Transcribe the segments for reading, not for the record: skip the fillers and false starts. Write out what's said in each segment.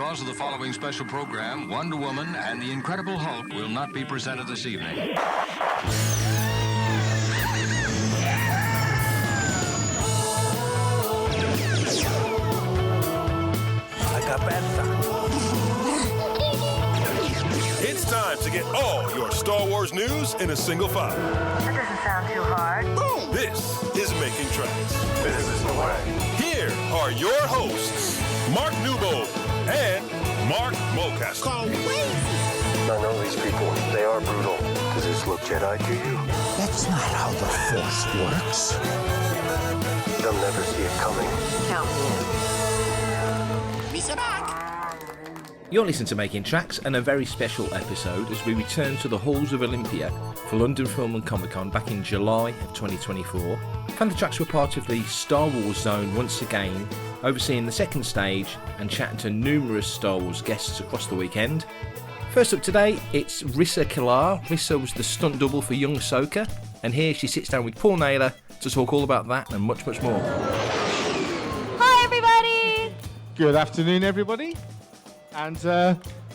Because of the following special program, Wonder Woman and the Incredible Hulk will not be presented this evening. It's time to get all your Star Wars news in a single file. That doesn't sound too hard. Boom! This is Making Tracks. This is the way. Here are your hosts, Mark Newbold and Mark Mulcaster. I know these people. They are brutal. Does this look Jedi to you? That's not how the Force works. They'll never see it coming. Count me in. Rissa back. You're listening to Making Tracks, and a very special episode as we return to the halls of Olympia for London Film and Comic Con back in July of 2024. Fantha Tracks were part of the Star Wars Zone once again, overseeing the second stage and chatting to numerous Star Wars guests across the weekend. First up today, it's Rissa Kilar. Rissa was the stunt double for young Ahsoka, and here she sits down with Paul Naylor to talk all about that and much, much more. Hi, everybody! Good afternoon, everybody. And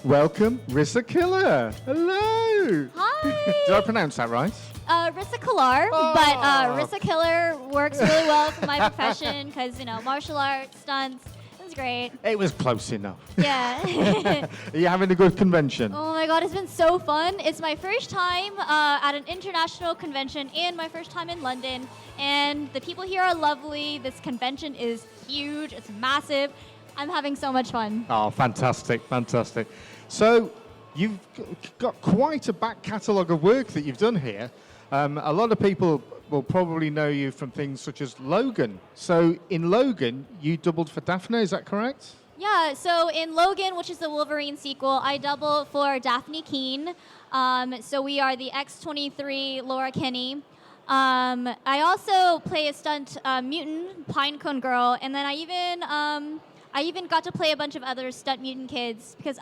welcome, Rissa Kilar. Hello. Hi! Did I pronounce that right? Rissa Kilar, but Rissa Kilar works really well for my profession because, martial arts, stunts, it was great. It was close enough. Yeah. Are you having a good convention? Oh my god, it's been so fun. It's my first time at an international convention and my first time in London. And the people here are lovely. This convention is huge. It's massive. I'm having so much fun. Oh, fantastic, fantastic. So you've got quite a back catalogue of work that you've done here. A lot of people will probably know you from things such as Logan. So in Logan, you doubled for Daphne, is that correct? Yeah, so in Logan, which is the Wolverine sequel, I double for Daphne Keene. So we are the X-23 Laura Kinney. I also play a stunt mutant Pinecone girl, and then I even got to play a bunch of other stunt mutant kids because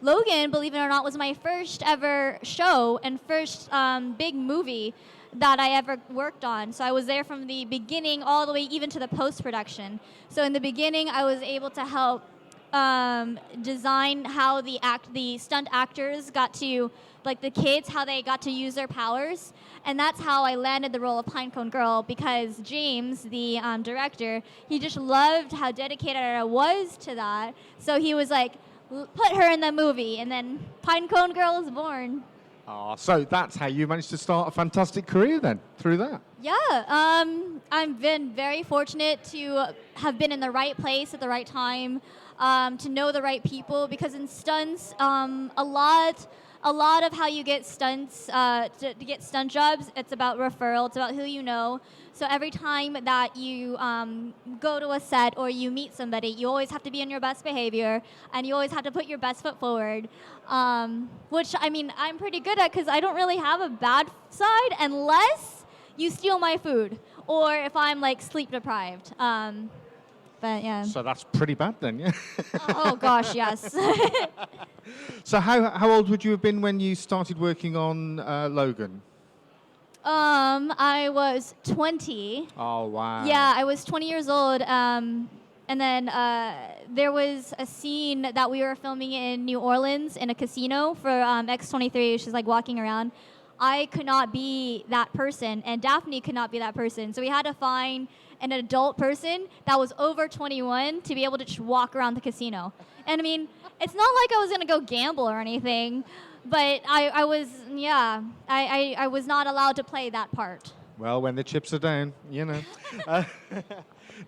Logan, believe it or not, was my first ever show and first big movie that I ever worked on. So I was there from the beginning all the way even to the post-production. So in the beginning, I was able to help design how the stunt actors got to, like the kids, how they got to use their powers. And that's how I landed the role of Pinecone Girl, because James, the director, he just loved how dedicated I was to that. So he was like, put her in the movie, and then Pinecone Girl is born. Oh, so that's how you managed to start a fantastic career then, through that? Yeah, I've been very fortunate to have been in the right place at the right time, to know the right people, because in stunts, a lot of how you get stunts, to get stunt jobs, it's about referral, it's about who you know. So every time that you go to a set or you meet somebody, you always have to be on your best behavior, and you always have to put your best foot forward, which, I'm pretty good at because I don't really have a bad side unless you steal my food or if I'm, sleep deprived. But, yeah. So that's pretty bad then, yeah? Oh, gosh, yes. So how old would you have been when you started working on Logan? I was 20. Oh, wow. Yeah, I was 20 years old. And then there was a scene that we were filming in New Orleans in a casino for X-23. She's walking around. I could not be that person, and Daphne could not be that person. So we had to find an adult person that was over 21 to be able to just walk around the casino. And it's not like I was going to go gamble or anything, but I was not allowed to play that part. Well, when the chips are down,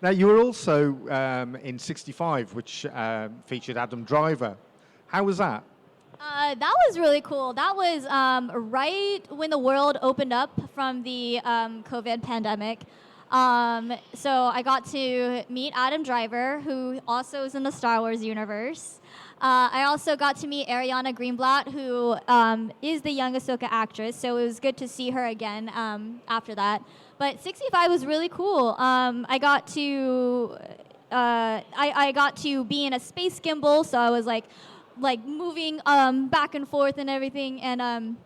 Now, you were also in 65, which featured Adam Driver. How was that? That was really cool. That was right when the world opened up from the COVID pandemic. So I got to meet Adam Driver, who also is in the Star Wars universe. I also got to meet Ariana Greenblatt, who is the young Ahsoka actress, so it was good to see her again after that. But 65 was really cool. I got to be in a space gimbal, so I was moving back and forth and everything, and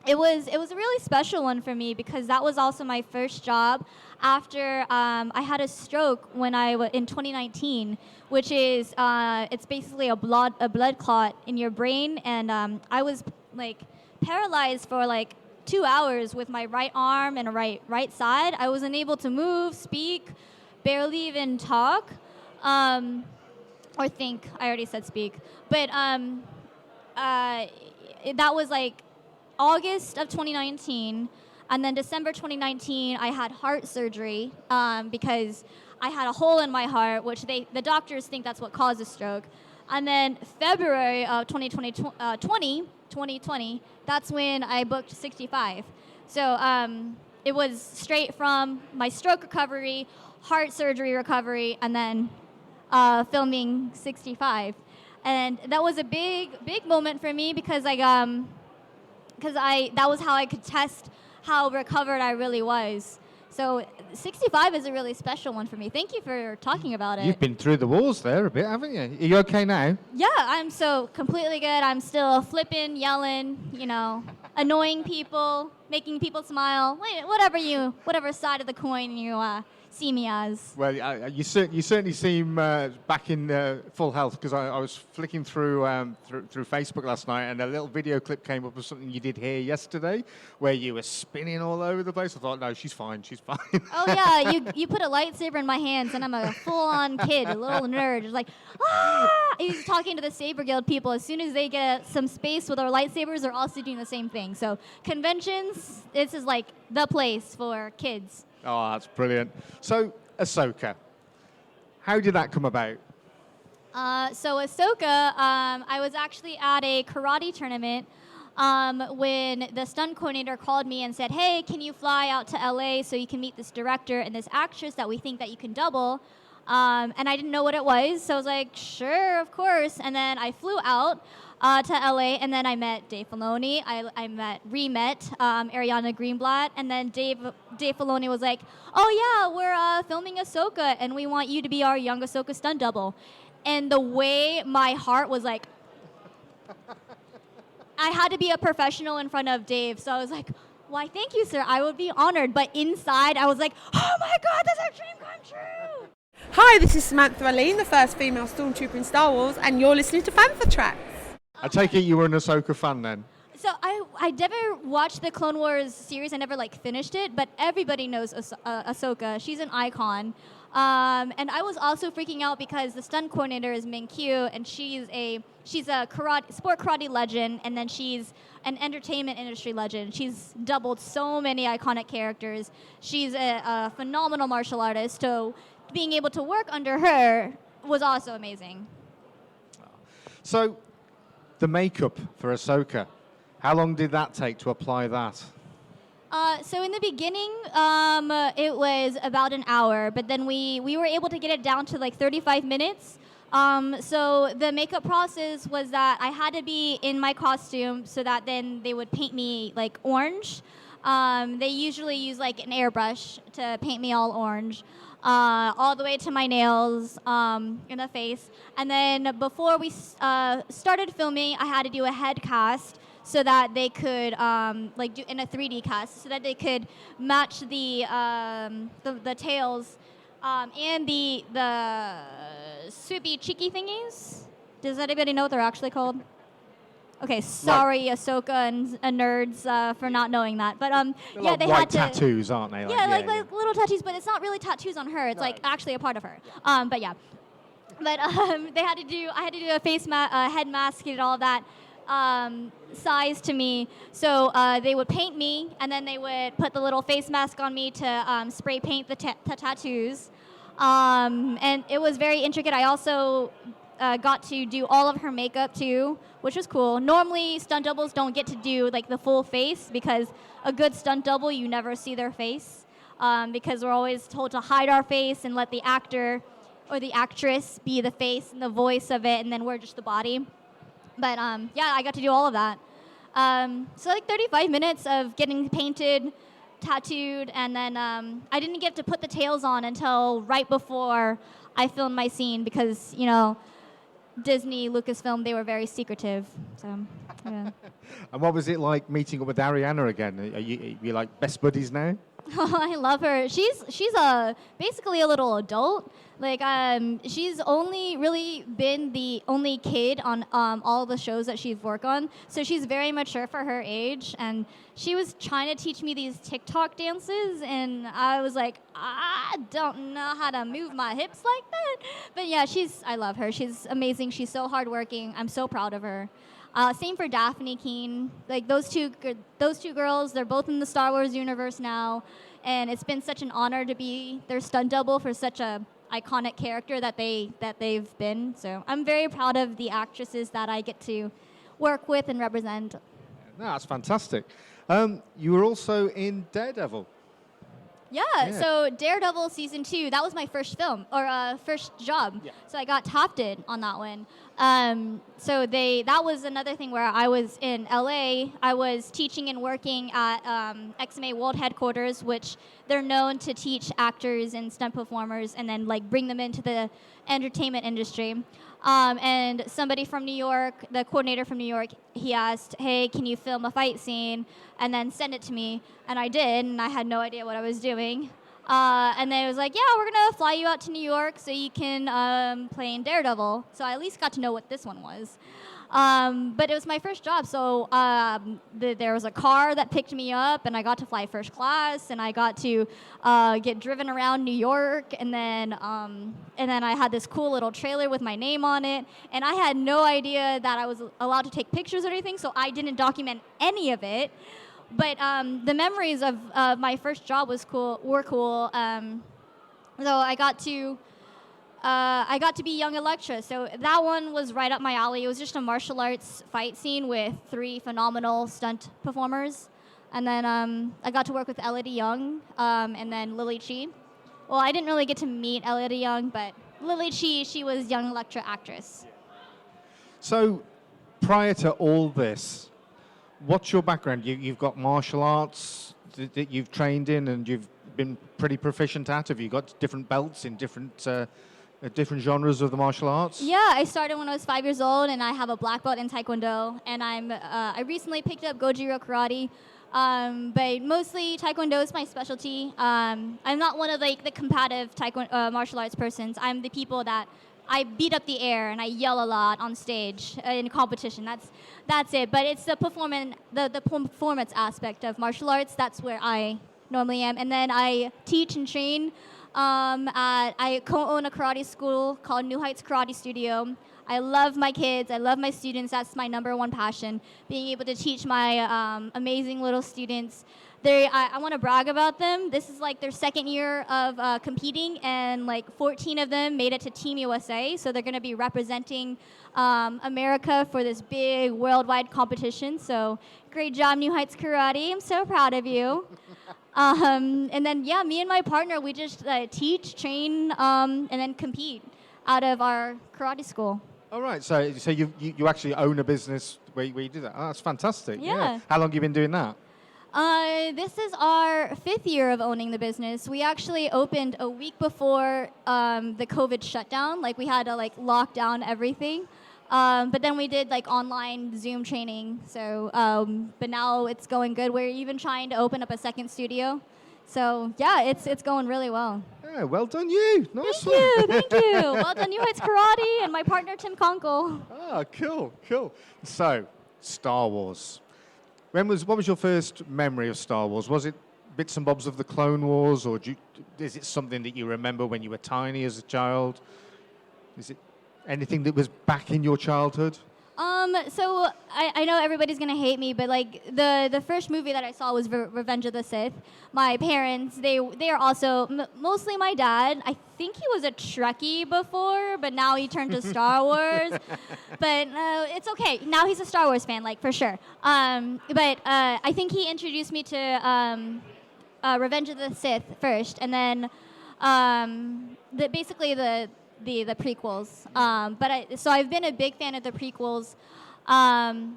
it was a really special one for me because that was also my first job after I had a stroke when in 2019, which is it's basically a blood clot in your brain, and I was like paralyzed for like 2 hours with my right arm and right side. I wasn't able to move, speak, barely even talk, or think. I already said speak, but that was like August of 2019. And then December 2019, I had heart surgery because I had a hole in my heart, which the doctors think that's what caused a stroke. And then February of 2020, that's when I booked 65. So it was straight from my stroke recovery, heart surgery recovery, and then filming 65. And that was a big moment for me because that was how I could test how recovered I really was. So 65 is a really special one for me. Thank you for talking about it. You've been through the walls there a bit, haven't you? Are you okay now? Yeah, I'm so completely good. I'm still flipping, yelling, annoying people, making people smile, whatever side of the coin you see me as. Well, you certainly seem back in full health, because I was flicking through Facebook last night, and a little video clip came up of something you did here yesterday, where you were spinning all over the place. I thought, no, she's fine. Oh yeah, you put a lightsaber in my hands, and I'm a full-on kid, a little nerd, just like, ah! He's talking to the Saber Guild people. As soon as they get some space with our lightsabers, they're also doing the same thing. So conventions, this is like the place for kids. Oh, that's brilliant. So, Ahsoka, how did that come about? So Ahsoka, I was actually at a karate tournament when the stunt coordinator called me and said, hey, can you fly out to LA so you can meet this director and this actress that we think that you can double? And I didn't know what it was, so I was like, sure, of course. And then I flew out to LA, and then I met Dave Filoni. I re-met Ariana Greenblatt, and then Dave Filoni was like, oh yeah, we're filming Ahsoka, and we want you to be our young Ahsoka stunt double. And the way my heart was like, I had to be a professional in front of Dave, so I was like, why, thank you, sir, I would be honored. But inside, I was like, oh my God, that's a dream come true. Hi, this is Samantha Aline, the first female stormtrooper in Star Wars, and you're listening to Fantha Tracks. I take it you were an Ahsoka fan then? So I never watched the Clone Wars series. I never finished it, but everybody knows Ahsoka. She's an icon. And I was also freaking out because the stunt coordinator is Min Kyu, and she's a sport karate legend, and then she's an entertainment industry legend. She's doubled so many iconic characters. She's a phenomenal martial artist, so being able to work under her was also amazing. So, the makeup for Ahsoka, how long did that take to apply that? So in the beginning, it was about an hour, but then we were able to get it down to 35 minutes. So the makeup process was that I had to be in my costume so that then they would paint me orange. They usually use an airbrush to paint me all orange. All the way to my nails, in the face. And then before we started filming, I had to do a head cast so that they could, do in a 3D cast, so that they could match the tails and the swoopy cheeky thingies. Does anybody know what they're actually called? Okay, sorry, Ahsoka and nerds for not knowing that, but yeah, they had to tattoos, aren't they? Yeah, like little tattoos, but it's not really tattoos on her. It's actually a part of her. But yeah, but I had to do a head mask and all that size to me. So they would paint me, and then they would put the little face mask on me to spray paint the tattoos, and it was very intricate. I also got to do all of her makeup too, which was cool. Normally, stunt doubles don't get to do the full face, because a good stunt double, you never see their face, because we're always told to hide our face and let the actor or the actress be the face and the voice of it, and then we're just the body. But yeah, I got to do all of that. So 35 minutes of getting painted, tattooed, and then I didn't get to put the tails on until right before I filmed my scene, because Disney, Lucasfilm, they were very secretive. So, yeah. And what was it like meeting up with Ariana again? Are you best buddies now? I love her. She's a basically a little adult. Like she's only really been the only kid on all the shows that she's worked on. So she's very mature for her age. And she was trying to teach me these TikTok dances, and I was like, I don't know how to move my hips like that. But yeah, I love her. She's amazing. She's so hardworking. I'm so proud of her. Same for Daphne Keane. Like those two girls, they're both in the Star Wars universe now, and it's been such an honor to be their stunt double for such a iconic character that they've been. So I'm very proud of the actresses that I get to work with and represent. No, that's fantastic. You were also in Daredevil. Yeah, so Daredevil season 2, that was my first film or first job. Yeah. So I got tofted on that one. That was another thing where I was in LA. I was teaching and working at XMA World Headquarters, which they're known to teach actors and stunt performers and then like bring them into the entertainment industry. And somebody from New York, the coordinator from New York, he asked, hey, can you film a fight scene and then send it to me? And I did, and I had no idea what I was doing. And then it was like, yeah, we're going to fly you out to New York so you can play in Daredevil. So I at least got to know what this one was. But it was my first job, so there was a car that picked me up, and I got to fly first class, and I got to get driven around New York, and then I had this cool little trailer with my name on it, and I had no idea that I was allowed to take pictures or anything, so I didn't document any of it. But the memories of my first job were cool. So I got to be young Elektra, so that one was right up my alley. It was just a martial arts fight scene with 3 phenomenal stunt performers. And then I got to work with Elodie Young and then Lily Chi. Well, I didn't really get to meet Elodie Young, but Lily Chi, she was young Elektra actress. So prior to all this, what's your background? You've got martial arts that you've trained in and you've been pretty proficient at. Have you got different belts in different genres of the martial arts? Yeah, I started when I was 5 years old, and I have a black belt in Taekwondo, and I recently picked up Gojira Karate, but mostly Taekwondo is my specialty. I'm not one of the combative martial arts persons. I'm the people that I beat up the air and I yell a lot on stage in competition. That's it. But it's the performance aspect of martial arts. That's where I normally am. And then I teach and train. I co-own a karate school called New Heights Karate Studio. I love my kids. I love my students. That's my number one passion, being able to teach my amazing little students. I want to brag about them. This is like their second year of competing, and like 14 of them made it to Team USA. So they're going to be representing America for this big worldwide competition. So great job, New Heights Karate. I'm so proud of you. And then, yeah, me and my partner, we just teach, train, and then compete out of our karate school. All right. So you actually own a business where you do that. Oh, that's fantastic. Yeah. How long have you been doing that? This is our 5th year of owning the business. We actually opened a week before the COVID shutdown. Like, we had to lock down everything. But then we did online Zoom training. So, but now it's going good. We're even trying to open up a second studio. So yeah, it's going really well. Yeah, well done you. Nice one. Thank you. Well done, New Heights Karate, and my partner Tim Conkle. Ah, cool. So, Star Wars. What was your first memory of Star Wars? Was it bits and bobs of the Clone Wars, or is it something that you remember when you were tiny as a child? Is it anything that was back in your childhood? So I know everybody's gonna hate me, but the first movie that I saw was Revenge of the Sith. My parents, they are also mostly my dad. I think he was a Trekkie before, but now he turned to Star Wars. But it's okay. Now he's a Star Wars fan, for sure. But I think he introduced me to Revenge of the Sith first, and then basically the prequels. So I've been a big fan of the prequels. And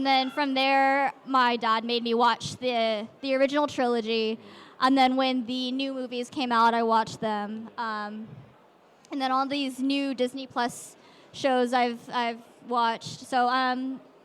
then from there, my dad made me watch the original trilogy. And then when the new movies came out, I watched them. And then all these new Disney Plus shows I've watched. So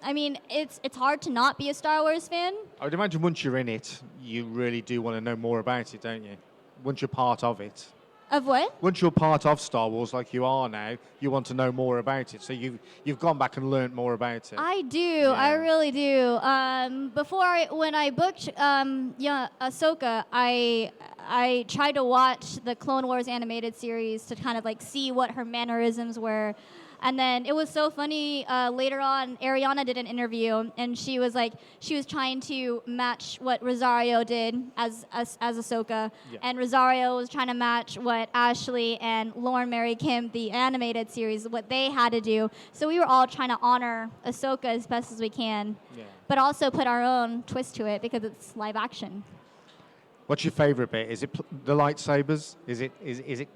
I mean, it's hard to not be a Star Wars fan. I would imagine once you're in it, you really do want to know more about it, don't you? Once you're part of it. Of what? Once you're part of Star Wars, like you are now, you want to know more about it. So you've gone back and learned more about it. I do. I really do. When I booked Ahsoka, I tried to watch the Clone Wars animated series to kind of like see what her mannerisms were. And then it was so funny, later on, Ariana did an interview, and she was trying to match what Rosario did as Ahsoka, and Rosario was trying to match what Ashley and Lauren Mary Kim, the animated series, what they had to do. So we were all trying to honor Ahsoka as best as we can, but also put our own twist to it because it's live action. What's your favorite bit? Is it the lightsabers? Is it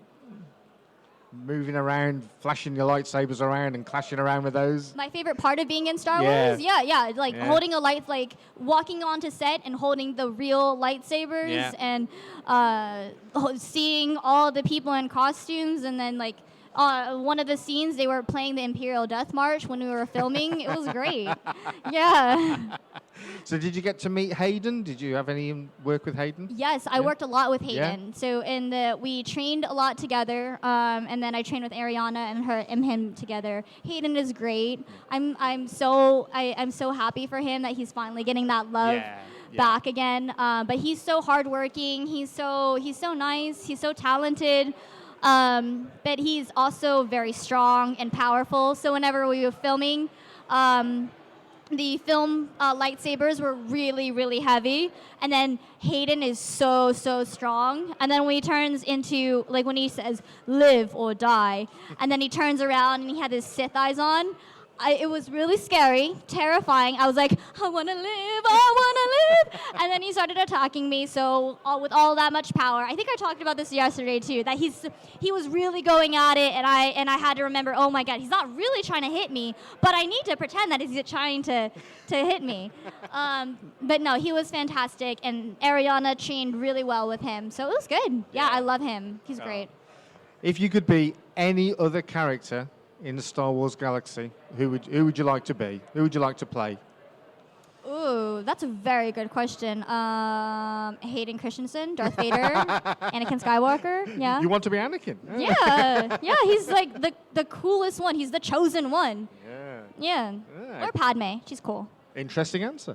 moving around, flashing your lightsabers around and clashing around with those? My favorite part of being in Star Wars? Yeah. Holding a light, like walking onto set and holding the real lightsabers and seeing all the people in costumes, and then like one of the scenes they were playing the Imperial Death March when we were filming. It was great. Yeah. So did you get to meet Hayden? Did you have any work with Hayden? Yes, I worked a lot with Hayden. So we trained a lot together, and then I trained with Ariana and him together. Hayden is great. I'm so happy for him that he's finally getting that love back again. But he's so hardworking. He's so nice. He's so talented. But he's also very strong and powerful. So whenever we were filming, the film lightsabers were really, really heavy. And then Hayden is so strong. And then when he turns into, like when he says, live or die, and then he turns around and he had his Sith eyes on, it was really scary, terrifying. I was like, I want to live. And then he started attacking me. So with all that much power, I think I talked about this yesterday too, that he was really going at it, and I had to remember, oh my God, he's not really trying to hit me, but I need to pretend that he's trying to hit me. But no, he was fantastic, and Ariana trained really well with him. So it was good. Yeah, I love him. He's great. If you could be any other character in the Star Wars galaxy, who would you like to be? Who would you like to play? Ooh, that's a very good question. Hayden Christensen, Darth Vader, Anakin Skywalker. Yeah. You want to be Anakin? Yeah. He's like the coolest one. He's the chosen one. Yeah. Or Padme. She's cool. Interesting answer.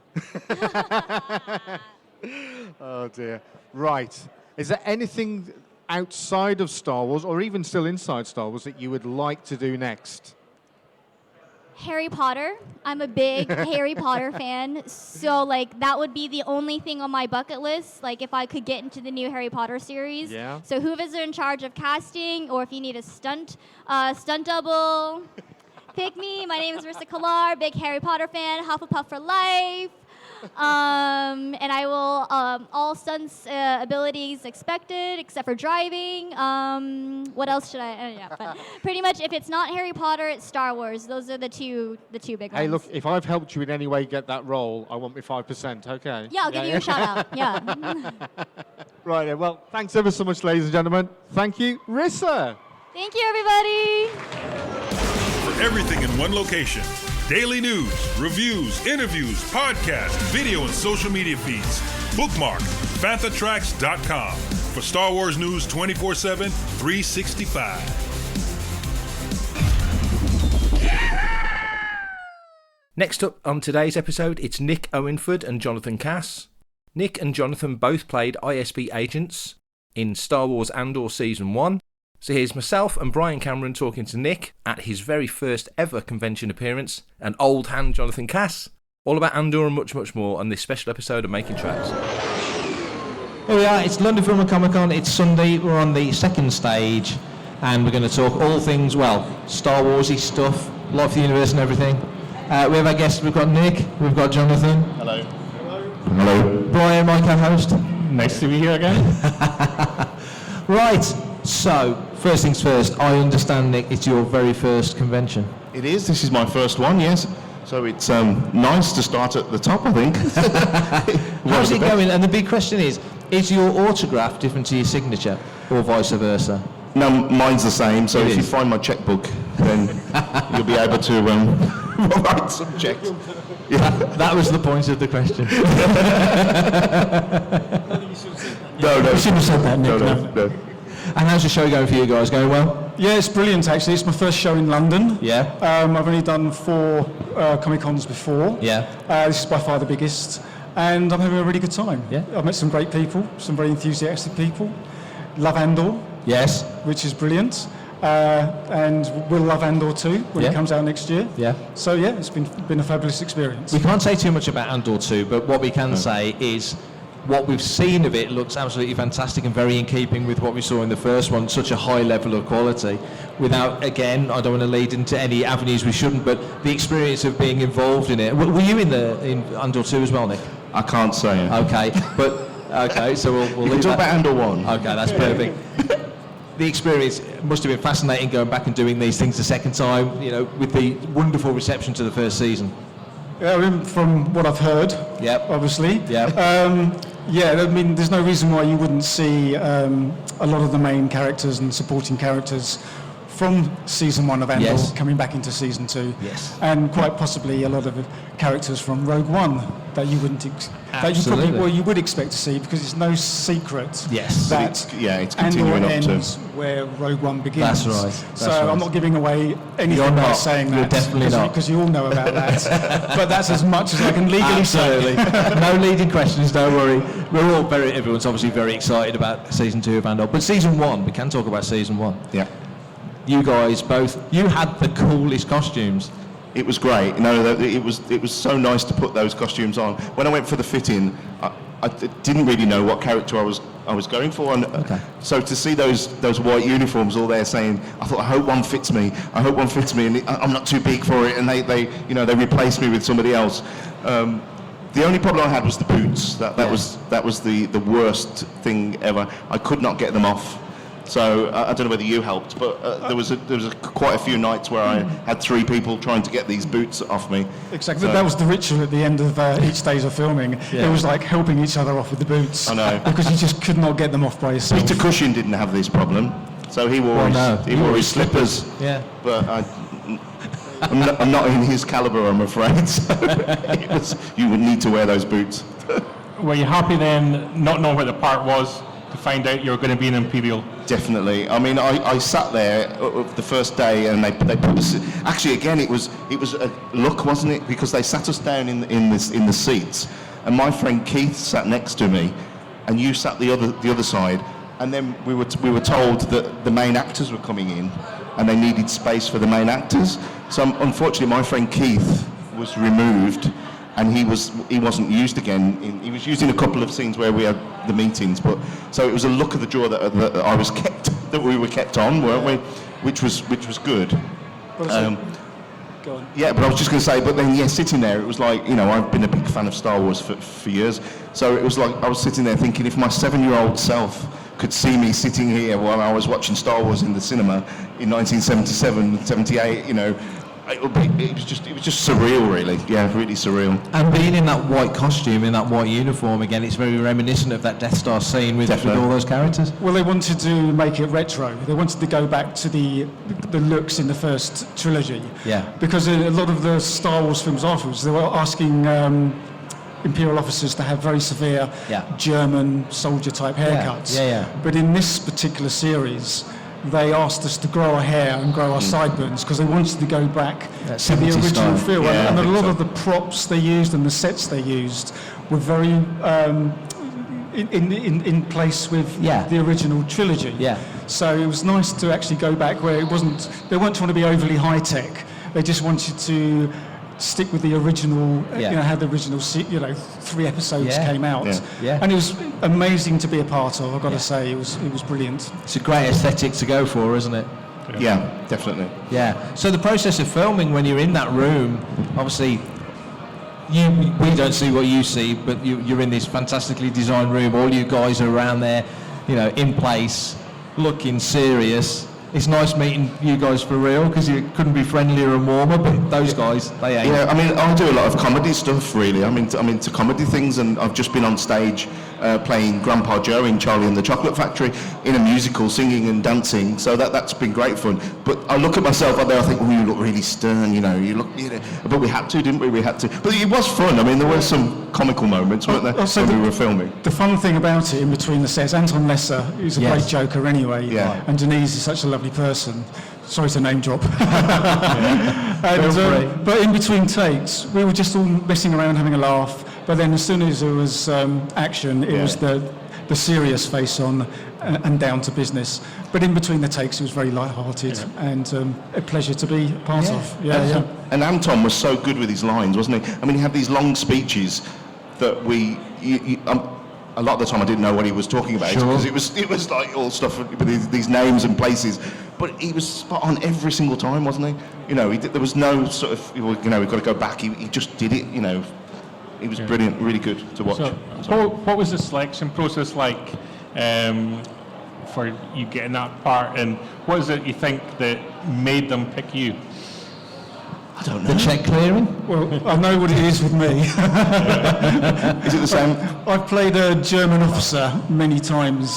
Oh dear. Right. Is there anything outside of Star Wars, or even still inside Star Wars, that you would like to do next? Harry Potter. I'm a big Harry Potter fan, so like that would be the only thing on my bucket list, like if I could get into the new Harry Potter series. Yeah. So whoever's in charge of casting, or if you need a stunt double, pick me. My name is Rissa Kilar, big Harry Potter fan, Hufflepuff for life. And I will all stunts abilities expected except for driving. What else should I? But pretty much if it's not Harry Potter, it's Star Wars. Those are the two big ones. Hey, look, if I've helped you in any way get that role, I want my 5%. Okay. Yeah, I'll give you a shout out. Yeah. Right. Then. Well, thanks ever so much, ladies and gentlemen. Thank you, Rissa. Thank you, everybody. For everything in one location. Daily news, reviews, interviews, podcasts, video, and social media feeds. Bookmark FanthaTracks.com for Star Wars news 24/7, 365. Next up on today's episode, it's Nick Owenford and Jonathan Cass. Nick and Jonathan both played ISB agents in Star Wars Andor Season 1. So here's myself and Brian Cameron talking to Nick at his very first ever convention appearance, and old hand Jonathan Cass, all about Andor and much, much more on this special episode of Making Tracks. Here we are, it's London Film and Comic Con, it's Sunday, we're on the second stage, and we're going to talk all things, well, Star Warsy stuff, Life of the Universe and everything. We have our guests, we've got Nick, we've got Jonathan. Hello. Hello. Brian, my co-host. Nice to be here again. Right, so, first things first, I understand, Nick, it's your very first convention. It is, this is my first one, yes. So it's nice to start at the top, I think. How's it going? And the big question is your autograph different to your signature, or vice versa? No, mine's the same, so if you find my checkbook, then you'll be able to right subject. Yeah. That was the point of the question. No. You shouldn't have said that, Nick. No. And how's the show going for you guys? Going well? Yeah, it's brilliant actually. It's my first show in London. Yeah. I've only done 4 Comic-Cons before. Yeah. This is by far the biggest. And I'm having a really good time. Yeah. I've met some great people, some very enthusiastic people. Love Andor. Yes. Which is brilliant. And we'll love Andor too when it comes out next year. Yeah. So yeah, it's been a fabulous experience. We can't say too much about Andor 2, but what we can say is what we've seen of it looks absolutely fantastic and very in keeping with what we saw in the first one, such a high level of quality. Without, again, I don't want to lead into any avenues we shouldn't, but the experience of being involved in it. Were you in Andor 2 as well, Nick? I can't say it. Okay, so we'll you leave can talk that. about Andor 1. Okay, that's perfect. The experience must have been fascinating going back and doing these things a second time, you know, with the wonderful reception to the first season. Yeah, I mean, from what I've heard, obviously. Yeah, I mean, there's no reason why you wouldn't see a lot of the main characters and supporting characters from season 1 of Andor coming back into season 2. Yes. And quite possibly a lot of characters from Rogue One that you wouldn't you would expect to see, because it's no secret that it's continuing Andor up to ends where Rogue One begins. That's right. So I'm not giving away anything by saying that. You're definitely not. Because you all know about that. But that's as much as I can legally say. No leading questions, don't worry. Everyone's obviously very excited about season 2 of Andor. But season 1, we can talk about season 1. Yeah. You guys you had the coolest costumes. It was great. It was so nice to put those costumes on. When I went for the fit-in, I didn't really know what character I was going for, and so to see those white uniforms all there saying, I thought, I hope one fits me, and I'm not too big for it, and they replaced me with somebody else. The only problem I had was the boots. That was the worst thing ever. I could not get them off. So I don't know whether you helped, but there was quite a few nights where I had 3 people trying to get these boots off me. Exactly, that was the ritual at the end of each days of filming. Yeah. It was like helping each other off with the boots. I know. Because you just could not get them off by yourself. Peter Cushing didn't have this problem, so he wore his slippers. Yeah. But I'm not in his calibre, I'm afraid. So you would need to wear those boots. Were you happy then, not knowing what the part was, to find out you were going to be an Imperial? Definitely. I mean, I sat there the first day, and they put us. Actually, again, it was a look, wasn't it? Because they sat us down in the seats, and my friend Keith sat next to me, and you sat the other side, and then we were told that the main actors were coming in, and they needed space for the main actors. So unfortunately, my friend Keith was removed. And he wasn't used again. He was used in a couple of scenes where we had the meetings, but so it was a luck of the draw that we were kept on, weren't we? Which was good. Go on. Yeah, but I was just going to say, but then sitting there, it was like, I've been a big fan of Star Wars for years, so it was like I was sitting there thinking, if my 7-year-old self could see me sitting here while I was watching Star Wars in the cinema in 1977, 78, it was just surreal, really. Yeah, really surreal. And being in that white costume, in that white uniform, again, it's very reminiscent of that Death Star scene with all those characters. Well, they wanted to make it retro. They wanted to go back to the looks in the first trilogy. Yeah. Because a lot of the Star Wars films afterwards, they were asking Imperial officers to have very severe German soldier-type haircuts. Yeah. But in this particular series, they asked us to grow our hair and grow our sideburns because they wanted to go back to the original feel. Yeah, and a lot of the props they used and the sets they used were very in place with the original trilogy. Yeah. So it was nice to actually go back where they weren't trying to be overly high-tech. They just wanted to stick with the original, how the original, 3 episodes came out. Yeah. And it was amazing to be a part of, I've got to say. It was brilliant. It's a great aesthetic to go for, isn't it? Yeah, definitely. Yeah. So the process of filming, when you're in that room, obviously, we don't see what you see, but you're in this fantastically designed room. All you guys are around there, in place, looking serious. It's nice meeting you guys for real, because you couldn't be friendlier and warmer, but those guys, they ain't. Yeah, I mean, I do a lot of comedy stuff, really. I'm into comedy things, and I've just been on stage playing Grandpa Joe in Charlie and the Chocolate Factory, in a musical, singing and dancing. So that's been great fun. But I look at myself out there, I think, you look really stern, but we had to, didn't we? We had to. But it was fun. I mean, there were some comical moments, weren't there, when we were filming? The fun thing about it, in between the sets, Anton Lesser, who's a great joker anyway, and Denise is such a lovely person. Sorry to name drop. But in between takes, we were just all messing around, having a laugh. But then as soon as there was action, it was the serious face on and down to business. But in between the takes, it was very light-hearted and a pleasure to be part of. And Anton was so good with his lines, wasn't he? I mean, he had these long speeches that a lot of the time I didn't know what he was talking about because it was like all stuff with these names and places. But he was spot on every single time, wasn't he? There was no sort of, we've got to go back. He just did it, He was brilliant, really good to watch. So, what was the selection process like for you getting that part? And what is it you think that made them pick you? I don't know. The check clearing? Well, I know what it is with me. Is it the same? I've played a German officer many times.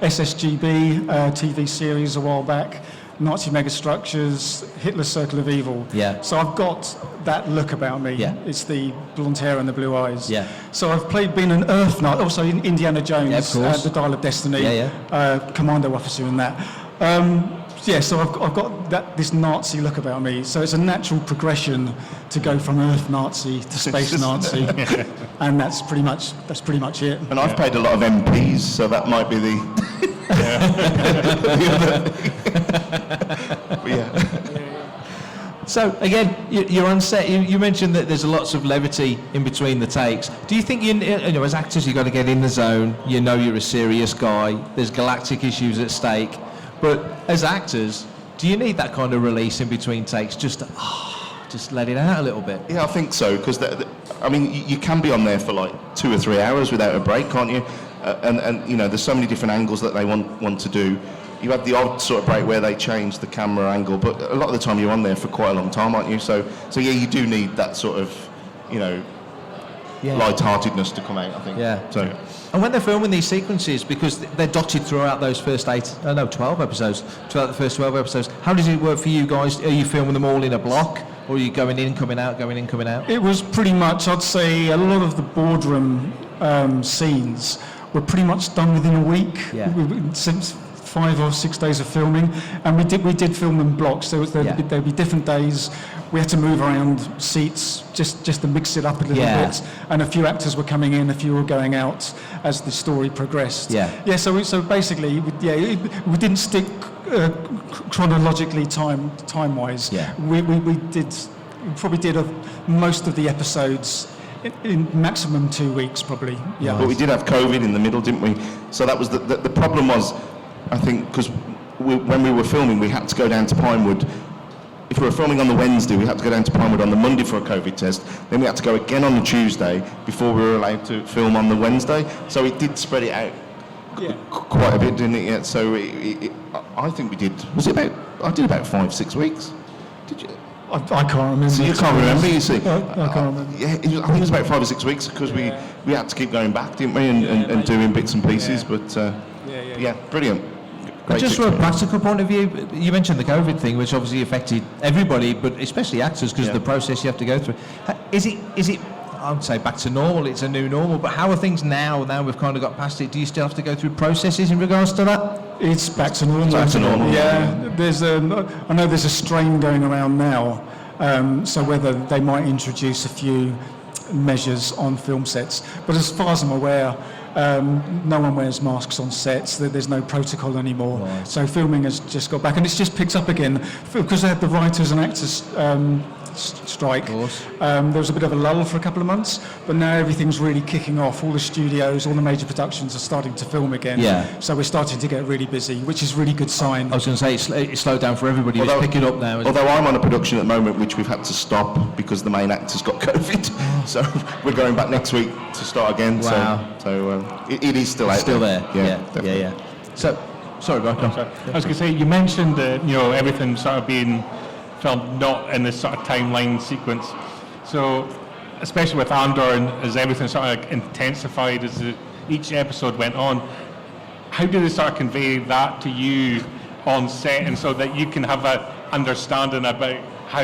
SSGB TV series a while back, Nazi megastructures, Hitler's Circle of Evil. Yeah. So I've got that look about me. Yeah. It's the blonde hair and the blue eyes. Yeah. So I've been an Earth Knight, also in Indiana Jones, of course. The Dial of Destiny, commando officer in that. So I've got this Nazi look about me. So it's a natural progression to go from Earth Nazi to Space Nazi, and that's pretty much it. And I've played a lot of MPs, so that might be the So again, you're on set. You mentioned that there's lots of levity in between the takes. Do you think as actors you've got to get in the zone? You're a serious guy. There's galactic issues at stake. But as actors, do you need that kind of release in between takes just to let it out a little bit? Yeah, I think so, because you can be on there for like 2 or 3 hours without a break, can't you? And there's so many different angles that they want to do. You have the odd sort of break where they change the camera angle, but a lot of the time you're on there for quite a long time, aren't you? So you do need that sort of, light-heartedness to come out, I think. Yeah. So. And when they're filming these sequences, because they're dotted throughout those first 12 episodes, throughout the first 12 episodes, how does it work for you guys? Are you filming them all in a block, or are you going in, coming out, going in, coming out? It was pretty much, I'd say, a lot of the boardroom scenes were pretty much done within a week. Yeah. Since 5 or 6 days of filming, and we did film in blocks. There'd be different days. We had to move around seats just to mix it up a little bit. And a few actors were coming in, a few were going out as the story progressed. Yeah. So basically, we didn't stick chronologically time-wise. Yeah. We probably did most of the episodes in maximum 2 weeks, probably. Yeah. But we did have COVID in the middle, didn't we? So that was the problem was, I think, because when we were filming, we had to go down to Pinewood. If we were filming on the Wednesday, we had to go down to Pinewood on the Monday for a COVID test. Then we had to go again on the Tuesday before we were allowed to film on the Wednesday. So it did spread it out quite a bit, didn't it? Yeah. So I think we did. I did about 5-6 weeks. Did you? I can't remember. So you can't remember, you see? I can't remember. I think it was about 5 or 6 weeks because we had to keep going back, didn't we, and doing bits and pieces. But brilliant. But just from a practical point of view, you mentioned the COVID thing, which obviously affected everybody, but especially actors because of the process you have to go through. Is it? I would say back to normal. It's a new normal. But how are things now? Now we've kind of got past it. Do you still have to go through processes in regards to that? It's back to normal. It's back to normal. Yeah. I know there's a strain going around now. So whether they might introduce a few measures on film sets, but as far as I'm aware, no one wears masks on sets. There's no protocol anymore. Right. So filming has just got back, and it's just picked up again because they had the writers and actors strike. There was a bit of a lull for a couple of months, but now everything's really kicking off. All the studios, all the major productions are starting to film again. Yeah. So we're starting to get really busy, which is a really good sign. I was going to say it's slowed down for everybody. It's picking up now. Although I'm on a production at the moment which we've had to stop because the main actor's got COVID, so we're going back next week to start again. Wow. So it is still out still there. Yeah. So, sorry, Mark. I was going to say, you mentioned that everything sort of being filmed not in this sort of timeline sequence. So especially with Andor, and as everything sort of intensified as each episode went on, how do they sort of convey that to you on set, and so that you can have an understanding about how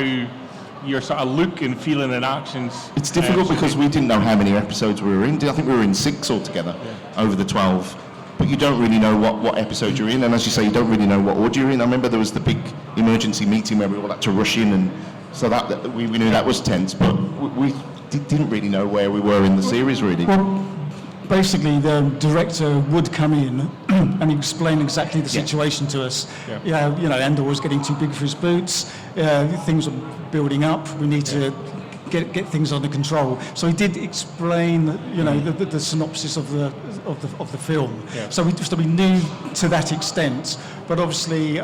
your sort of look and feeling and actions? It's difficult because we didn't know how many episodes we were in. I think we were in 6 altogether over the 12. But you don't really know what episode you're in, and as you say, you don't really know what order you're in. I remember there was the big emergency meeting where we all had to rush in, and so that we knew that was tense, but we didn't really know where we were in the series, really. Well, basically, the director would come in and explain exactly the situation to us. Yeah. You know, Andor was getting too big for his boots. Things were building up. We need to get things under control. So he did explain, you know, the synopsis of the film. Yeah. So we knew to that extent, but obviously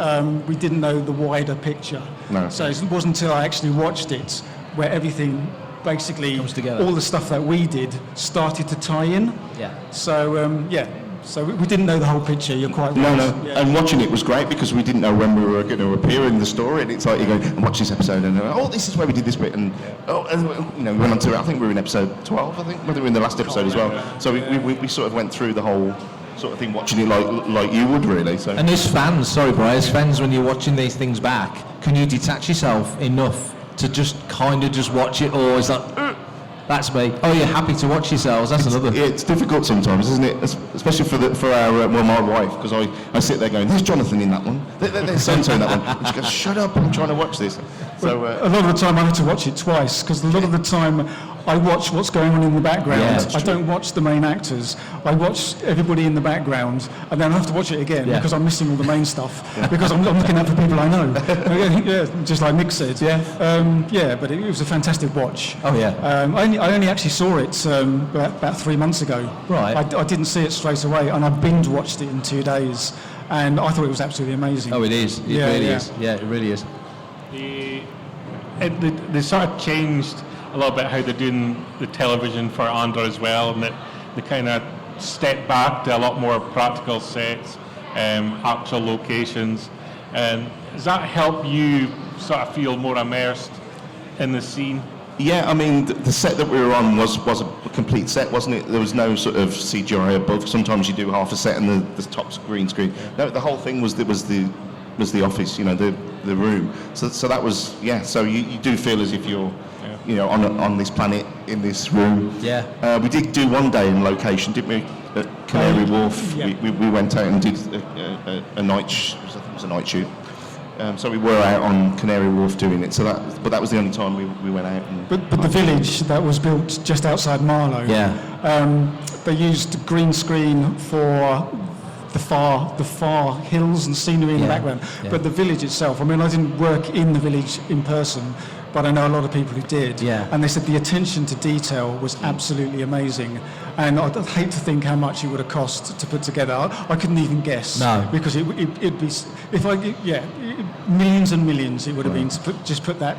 we didn't know the wider picture. No. So it wasn't until I actually watched it where everything basically comes together. all the stuff that we did started to tie in. Yeah. So so we didn't know the whole picture. You're quite right. No. Yeah. And watching it was great because we didn't know when we were going to appear in the story, and it's like you go and watch this episode and this is where we did this bit, and you know, we went on to, I think we were in episode 12, I think, whether we were in the last episode as well. So we sort of went through the whole sort of thing, watching it like you would really. So. And as fans, as fans, when you're watching these things back, can you detach yourself enough to just kind of just watch it, or is that that's me? Oh, you're happy to watch yourselves? That's another. Yeah, it's difficult sometimes, isn't it? Especially for our my wife, because I sit there going, "There's Jonathan in that one. There's so-and-so in that one," and she goes, "Shut up! I'm trying to watch this." So a lot of the time I have to watch it twice because a lot of the time I watch what's going on in the background. Yeah, I don't watch the main actors. I watch everybody in the background, and then I have to watch it again because I'm missing all the main stuff because I'm looking out for people I know. Yeah, just like Nick said. Yeah, but it was a fantastic watch. Oh yeah. I only actually saw it about 3 months ago. Right. I didn't see it straight away, and I binge watched it in 2 days, and I thought it was absolutely amazing. Oh, it is. It really is. Yeah, it really is. They sort of changed a little bit how they're doing the television for Andor as well, and that they kind of step back to a lot more practical sets, actual locations. And does that help you sort of feel more immersed in the scene? Yeah, I mean, the set that we were on was a complete set, wasn't it? There was no sort of CGI above. Sometimes you do half a set and the top's green screen. No, the whole thing was the office, you know, the room. So that was, so you do feel as if you're, you know, on this planet in this room. Yeah. We did do one day in location, didn't we? At Canary Wharf. Yeah. We went out and did a night. I think it was a night shoot. So we were out on Canary Wharf doing it. So that was the only time we went out. But the village that was built just outside Marlow. Yeah. They used green screen for the far hills and scenery in the background. Yeah. But the village itself, I mean, I didn't work in the village in person, but I know a lot of people who did. Yeah. And they said the attention to detail was absolutely amazing. And I'd hate to think how much it would have cost to put together. I couldn't even guess. No. Because it'd be, millions and millions it would have been to put that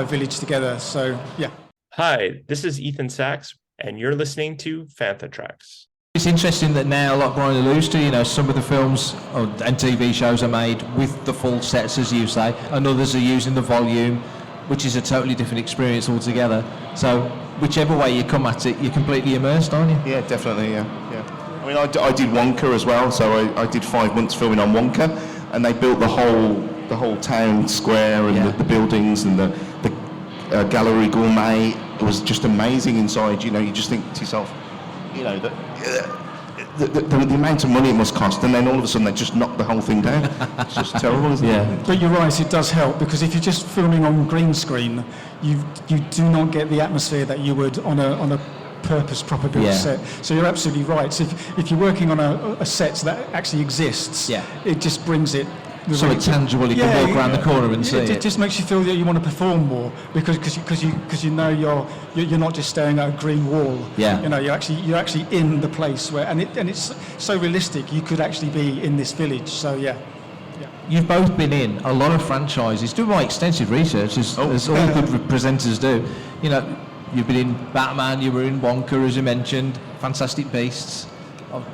village together. So, yeah. Hi, this is Ethan Sachs, and you're listening to Fantha Tracks. It's interesting that now, like Brian alludes to, you know, some of the films and TV shows are made with the full sets, as you say, and others are using the volume, which is a totally different experience altogether. So whichever way you come at it, you're completely immersed, aren't you? Yeah, definitely, yeah. I mean, I did Wonka as well, so I did 5 months filming on Wonka, and they built the whole town square and the buildings and the Gallery Gourmet. It was just amazing inside, you know, you just think to yourself, you know, the amount of money it must cost, and then all of a sudden they just knock the whole thing down. It's just terrible, isn't it? But you're right, it does help, because if you're just filming on green screen, you do not get the atmosphere that you would on a purpose proper built set. So you're absolutely right. So if you're working on a set that actually exists, it just brings it. Something tangible, you can walk around the corner and see it. It just makes you feel that you want to perform more because you know you're not just staring at a green wall. Yeah. You know, you're actually in the place where and it's so realistic. You could actually be in this village. So yeah. You've both been in a lot of franchises. Do my extensive research, as all good presenters do. You know, you've been in Batman, you were in Wonka, as you mentioned, Fantastic Beasts.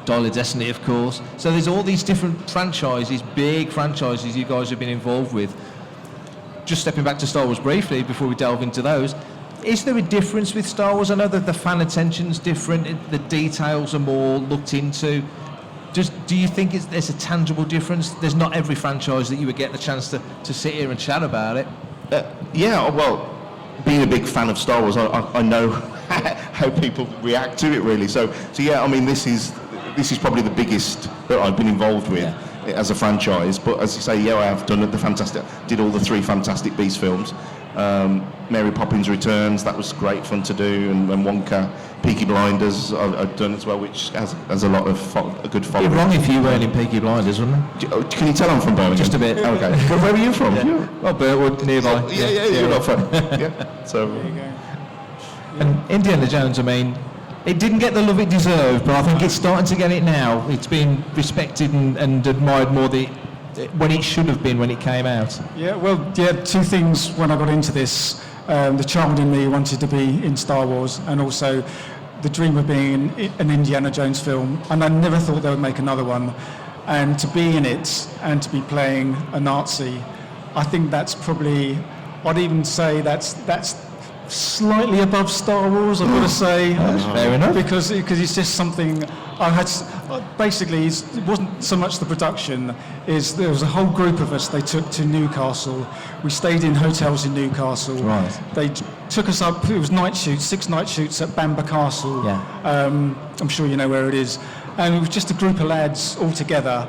Dial of Destiny, of course. So there's all these different franchises, big franchises you guys have been involved with. Just stepping back to Star Wars briefly before we delve into those, Is there a difference with Star Wars? I know that the fan attention's different, the details are more looked into. Do you think there's a tangible difference? There's not every franchise that you would get the chance to sit here and chat about it. Yeah, well, being a big fan of Star Wars, I know how people react to it, really. So yeah, I mean, this is probably the biggest that I've been involved with as a franchise. But as you say, yeah, I have done did all the 3 Fantastic Beasts films. Mary Poppins Returns, that was great fun to do, and Wonka, Peaky Blinders I've done as well, which has a lot of a good following. It'd be wrong if you weren't in Peaky Blinders, wouldn't it? Can you tell I'm from Birmingham? Just a bit. Okay. Where are you from? Yeah. Well, Burwood, nearby. Yeah, you're not fun. Yeah. So. There you go. And Indiana Jones, I mean, it didn't get the love it deserved, but I think it's starting to get it now. It's been respected and admired more when it should have been when it came out. Yeah, well, 2 things when I got into this. The child in me wanted to be in Star Wars, and also the dream of being in an Indiana Jones film, and I never thought they would make another one. And to be in it and to be playing a Nazi, I think that's probably, I'd even say that's slightly above Star Wars, I've got to say. Fair enough. Because it's just something I had. Basically, it wasn't so much the production. There was a whole group of us they took to Newcastle. We stayed in hotels in Newcastle. Right. They took us up. It was night shoots, 6 night shoots at Bamber Castle. Yeah. I'm sure you know where it is. And it was just a group of lads all together.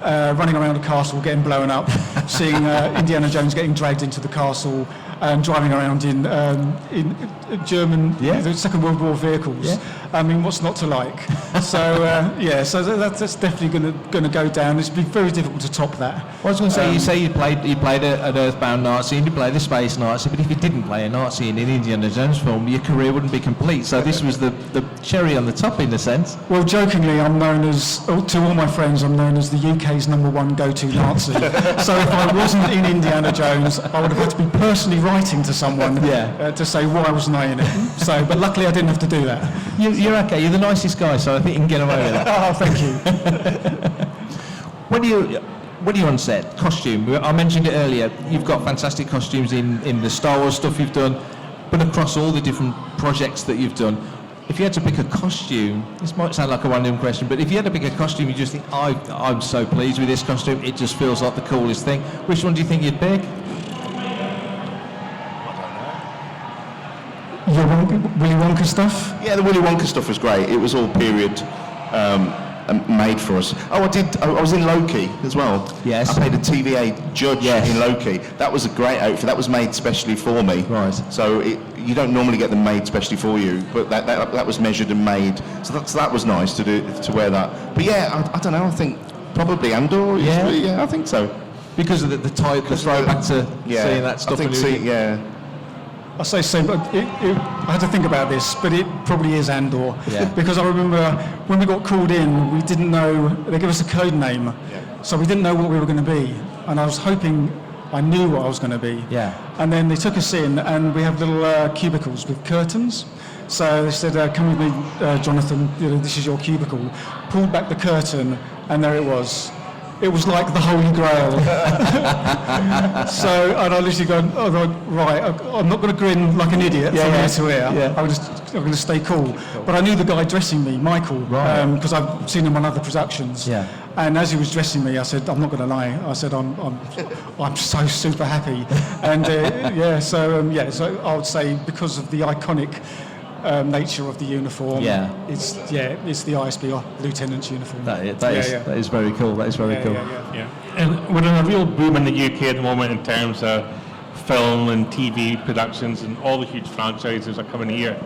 Running around a castle, getting blown up, seeing Indiana Jones getting dragged into the castle, and driving around in German, the Second World War vehicles. Yeah. I mean, what's not to like? So so that's definitely going to go down. It's been very difficult to top that. I was going to say, you played an Earthbound Nazi and you played a space Nazi, but if you didn't play a Nazi in an Indiana Jones film, your career wouldn't be complete. So this was the cherry on the top, in a sense. Well, jokingly, I'm known as, to all my friends, I'm known as the UK's #1 go-to Nazi. So if I wasn't in Indiana Jones, I would have had to be personally writing to someone to say why wasn't I in it. So, but luckily I didn't have to do that. You're okay. You're the nicest guy, so I think you can get away with that. Oh, thank you. When you're on set, costume. I mentioned it earlier. You've got fantastic costumes in the Star Wars stuff you've done, but across all the different projects that you've done. If you had to pick a costume, this might sound like a random question, but if you had to pick a costume, you just think, I'm so pleased with this costume. It just feels like the coolest thing. Which one do you think you'd pick? Your Willy Wonka stuff? Yeah, the Willy Wonka stuff was great. It was all period made for us. Oh, I was in Loki as well. Yes. I played a TVA judge in Loki. That was a great outfit. That was made specially for me. Right. So you don't normally get them made specially for you, but that was measured and made. So that was nice to wear that. But yeah, I don't know. I think probably Andor. Yeah, I think so. Because of the throwback to seeing that stuff. I think I say so, but I had to think about this, but it probably is Andor. Yeah. Because I remember when we got called in, we didn't know, they gave us a code name, so we didn't know what we were going to be. And I was hoping I knew what I was going to be. Yeah. And then they took us in, and we have little cubicles with curtains. So they said, come with me, Jonathan, this is your cubicle. Pulled back the curtain, and there it was. It was like the Holy Grail. So, and I literally go, right, I'm not going to grin like an idiot from ear to ear. Yeah. I'm going to stay cool. But I knew the guy dressing me, Michael, because I've seen him on other productions. Yeah. And as he was dressing me, I said, I'm not going to lie. I said, I'm so super happy. And so I would say because of the iconic nature of the uniform. It's the ISB lieutenant's uniform. That is very cool. That is very cool. Yeah. And we're in a real boom in the UK at the moment in terms of film and TV productions, and all the huge franchises are coming here.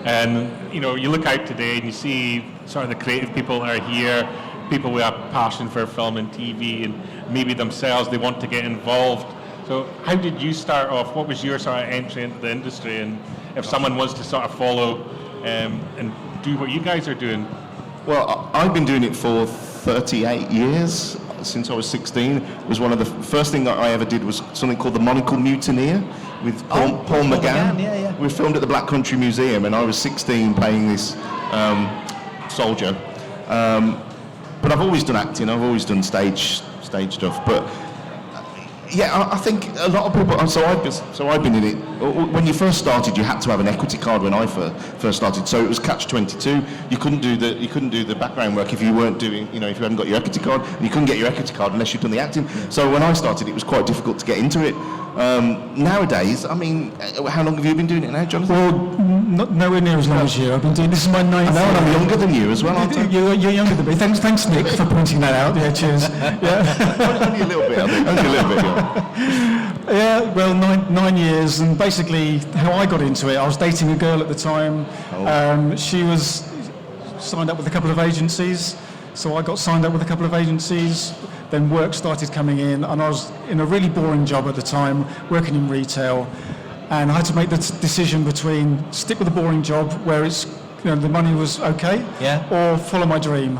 And you look out today and you see sort of the creative people that are here, people with a passion for film and TV, and maybe themselves they want to get involved. So how did you start off? What was your sort of entry into the industry? And if someone was to sort of follow and do what you guys are doing? Well, I've been doing it for 38 years, since I was 16. It was one of the first thing that I ever did was something called the Monocle Mutineer with Paul McGann. We filmed at the Black Country Museum, and I was 16 playing this soldier. But I've always done acting. I've always done stage stuff. But Yeah, I think a lot of people. So I've been in it. When you first started, you had to have an equity card. When I first started, so it was catch-22. You couldn't do the background work if you weren't doing, if you hadn't got your equity card, and you couldn't get your equity card unless you'd done the acting. So when I started, it was quite difficult to get into it. Nowadays, I mean, how long have you been doing it now, Jonathan? Well, nowhere near as long as you. I've been doing this is my ninth. I know, and I'm younger than you as well, aren't I? You're younger than me. Thanks, Nick, for pointing that out. Yeah, cheers. Yeah. Only a little bit, I think. Only a little bit. Yeah, well, nine years, and basically how I got into it, I was dating a girl at the time. She was signed up with a couple of agencies, so I got signed up with a couple of agencies. Then work started coming in, and I was in a really boring job at the time, working in retail, and I had to make the decision between stick with a boring job where it's, the money was okay, or follow my dream.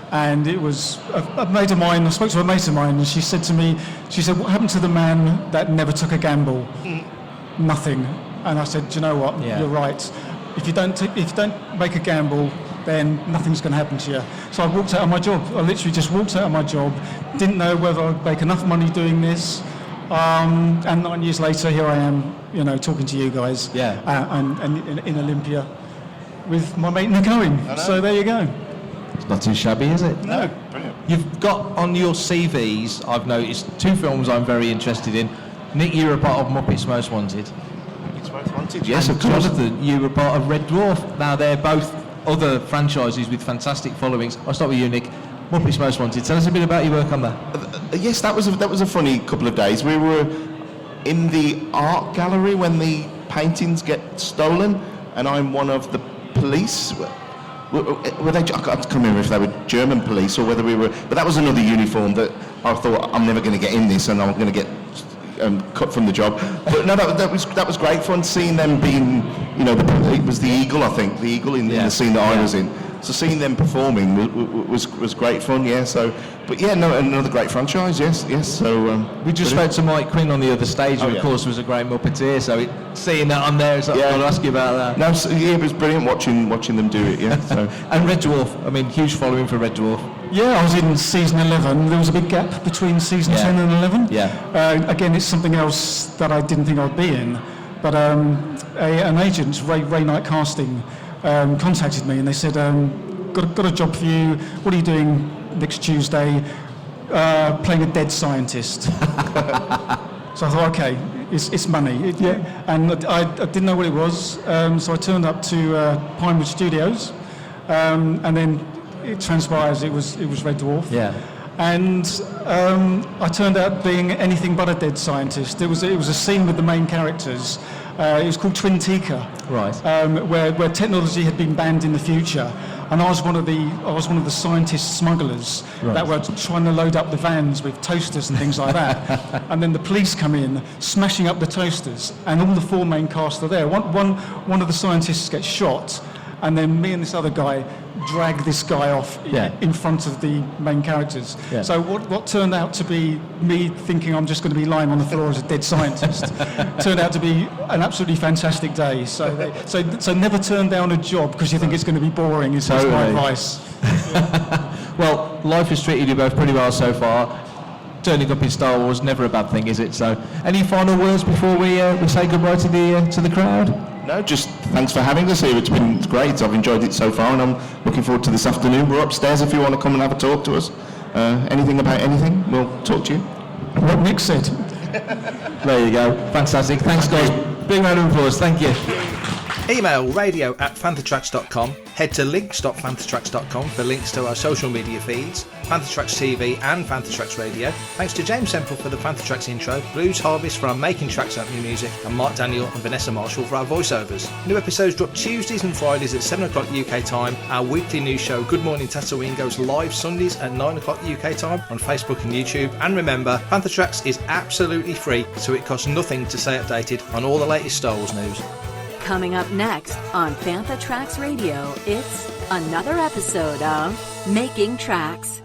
And it was a mate of mine. I spoke to a mate of mine, and she said, "What happened to the man that never took a gamble?" Nothing. And I said, "Do you know what? You're right. If you don't make a gamble, then nothing's going to happen to you." So I walked out of my job. I literally just walked out of my job. Didn't know whether I'd make enough money doing this. And 9 years later, here I am, talking to you guys. And in Olympia with my mate Nick Owen. So there you go. It's not too shabby, is it? No. Brilliant. You've got on your CVs, I've noticed, 2 films I'm very interested in. Nick, you were a part of Muppets Most Wanted. Yes, of course. Jonathan, you were part of Red Dwarf. Now they're both other franchises with fantastic followings. I'll start with you, Nick. Muppets Most Wanted. Tell us a bit about your work on that. Yes, that was a funny couple of days. We were in the art gallery when the paintings get stolen, and I'm one of the police. Were they? I can't remember if they were German police or whether we were. But that was another uniform that I thought I'm never going to get in this, and I'm going to get cut from the job. But no, that was great fun seeing them being. It was the eagle, I think, the eagle in the scene that I was in. So seeing them performing was great fun. Yeah. So, but yeah, no, another great franchise. Yes. So we just spoke to Mike Quinn on the other stage, who of course was a great Muppeteer. So seeing that on there, so I've got to ask you about that. No, it was brilliant watching them do it. Yeah. So and Red Dwarf. I mean, huge following for Red Dwarf. Yeah, I was in season 11. There was a big gap between season 10 and 11. Yeah. Again, it's something else that I didn't think I'd be in. But an agent, Ray Knight Casting, contacted me and they said, got a job for you. What are you doing next Tuesday? Playing a dead scientist. So I thought, okay, it's money. And I didn't know what it was. So I turned up to Pinewood Studios. And then it transpires it was Red Dwarf. Yeah. And I turned out being anything but a dead scientist. It was a scene with the main characters. It was called Twin Tika, right? Where technology had been banned in the future, and I was one of the scientist smugglers that were trying to load up the vans with toasters and things like that. And then the police come in, smashing up the toasters, and all the 4 main cast are there. One of the scientists gets shot. And then me and this other guy drag this guy off in front of the main characters. Yeah. So what turned out to be me thinking I'm just going to be lying on the floor as a dead scientist turned out to be an absolutely fantastic day. So never turn down a job because you think it's going to be boring is my advice. Well, life has treated you both pretty well so far. Turning up in Star Wars, never a bad thing, is it? So, any final words before we say goodbye to the crowd? No, just thanks for having us here. It's been great. I've enjoyed it so far, and I'm looking forward to this afternoon. We're upstairs if you want to come and have a talk to us. Anything about anything, we'll talk to you. What Nick said. There you go. Fantastic. Thanks, guys. Big round of applause. Thank you. Email radio@fanthatracks.com. Head to links.fanthatracks.com for links to our social media feeds, Fantha Tracks TV and Fantha Tracks Radio. Thanks to James Semple for the Fantha Tracks intro, Blues Harvest for our Making Tracks opening music, and Mark Daniel and Vanessa Marshall for our voiceovers. New episodes drop Tuesdays and Fridays at 7 o'clock UK time. Our weekly news show Good Morning Tatooine goes live Sundays at 9 o'clock UK time on Facebook and YouTube. And remember, Fantha Tracks is absolutely free, so it costs nothing to stay updated on all the latest Star Wars news. Coming up next on Fantha Tracks Radio, it's another episode of Making Tracks.